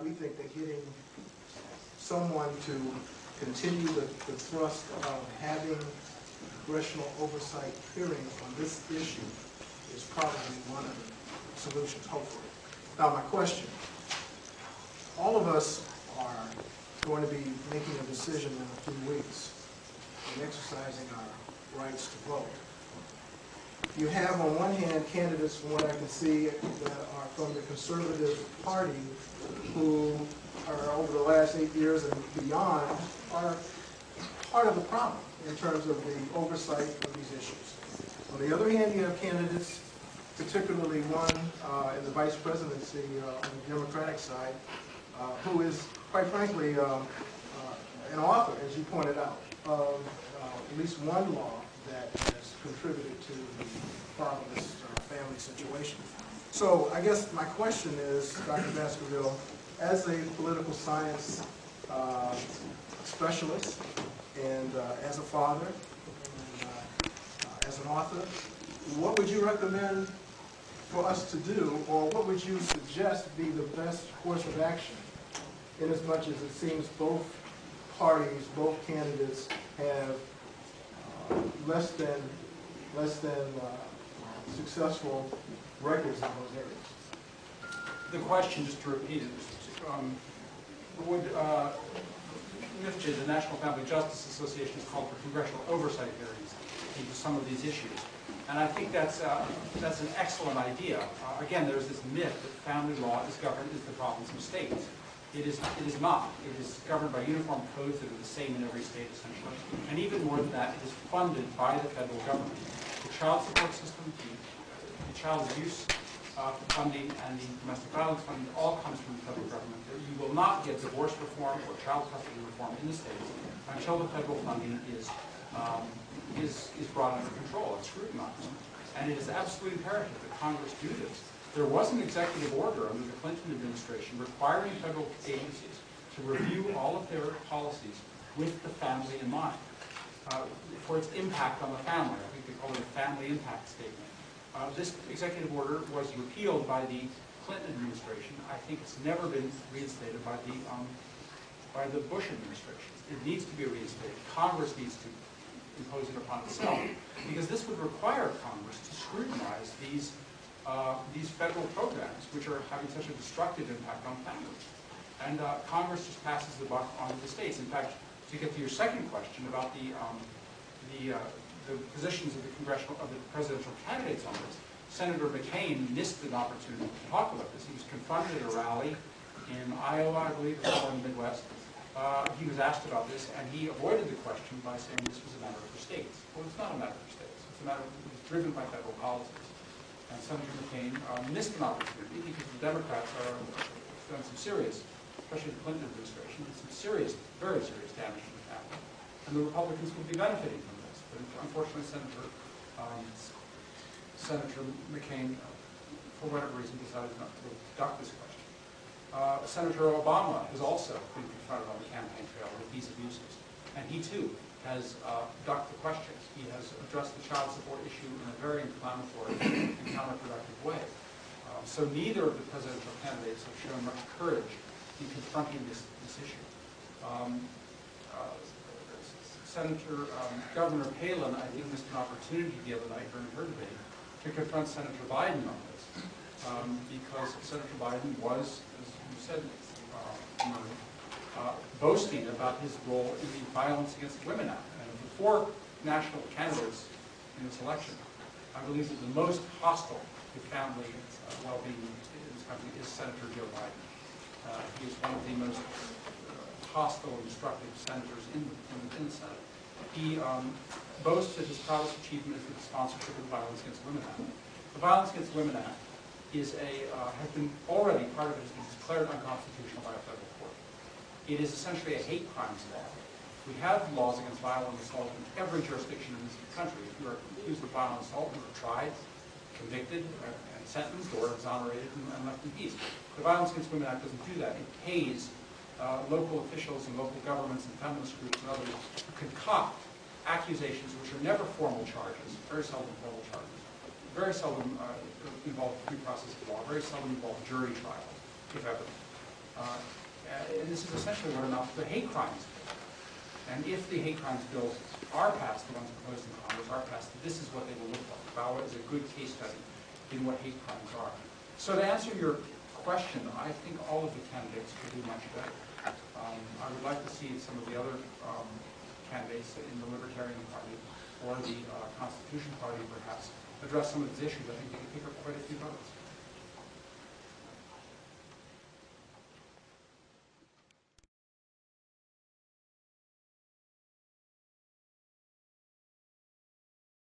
we think that getting someone to continue the thrust of having congressional oversight hearings on this issue is probably one of the solutions, hopefully. Now, my question, all of us are going to be making a decision in a few weeks and exercising our rights to vote. You have, on one hand, candidates, from what I can see, that are from the conservative party who are, over the last 8 years and beyond, are part of the problem in terms of the oversight of these issues. On the other hand, you have candidates, particularly one in the vice presidency on the Democratic side, who is, quite frankly, an author, as you pointed out, of at least one law that has contributed to the fatherless family situation. So I guess my question is, Dr. Baskerville, as a political science specialist and as a father and as an author, what would you recommend for us to do, or what would you suggest be the best course of action, inasmuch as it seems both parties, both candidates have less than successful records in those areas? The question, just to repeat it, would NFJ, the National Family Justice Association, has called for congressional oversight hearings into some of these issues. And I think that's an excellent idea. Again, there's this myth that family law is governed as the province of states. It is not. It is governed by uniform codes that are the same in every state, essentially. And even more than that, it is funded by the federal government. The child support system, the child abuse funding, and the domestic violence funding all comes from the federal government. You will not get divorce reform or child custody reform in the states until the federal funding is brought under control and scrutinized. And it is absolutely imperative that Congress do this. There was an executive order under the Clinton administration requiring federal agencies to review all of their policies with the family in mind for its impact on the family. I think they call it a family impact statement. This executive order was repealed by the Clinton administration. I think it's never been reinstated by the Bush administration. It needs to be reinstated. Congress needs to impose it upon itself, because this would require Congress to scrutinize these federal programs, which are having such a destructive impact on families. And Congress just passes the buck on to the states. In fact, to get to your second question about the positions of the presidential candidates on this, Senator McCain missed an opportunity to talk about this. He was confronted at a rally in Iowa, I believe, or in the Midwest. He was asked about this, and he avoided the question by saying this was a matter for states. Well, it's not a matter for states. It's a matter it's driven by federal policies. And Senator McCain missed an opportunity because the Democrats are done some serious, especially the Clinton administration, some serious, very serious damage to the family. And the Republicans would be benefiting from this. But unfortunately, Senator McCain, for whatever reason, decided not to duck this question. Senator Obama has also been confronted on the campaign trail with these abuses. And he, too, has ducked the questions. He has addressed the child support issue in a very inflammatory and counterproductive way. So neither of the presidential candidates have shown much courage in confronting this issue. Governor Palin, I think, missed an opportunity the other night during her debate to confront Senator Biden on this, because Senator Biden was, as you said, boasting about his role in the Violence Against Women Act. And of the four national candidates in this election, I believe that the most hostile to family well-being in this country is Senator Joe Biden. He is one of the most hostile and destructive senators in the Senate. He boasts that his proudest achievement is the sponsorship of the Violence Against Women Act. The Violence Against Women Act is has been already, part of it has been declared unconstitutional by a federal court. It is essentially a hate crimes law. We have laws against violent assault in every jurisdiction in this country. If you are accused of violent assault, you are tried, convicted, and sentenced, or exonerated and left in peace. The Violence Against Women Act doesn't do that. It pays local officials and local governments and feminist groups and others to concoct accusations which are never formal charges, very seldom formal charges, very seldom involve due process of law, very seldom involve jury trials, if ever. And this is essentially what amounts to the hate crimes bill. And if the hate crimes bills are passed, the ones proposed in Congress are passed, this is what they will look like. VAWA is a good case study in what hate crimes are. So to answer your question, I think all of the candidates could do much better. I would like to see some of the other candidates in the Libertarian Party or the Constitution Party perhaps address some of these issues. I think they could pick up quite a few votes.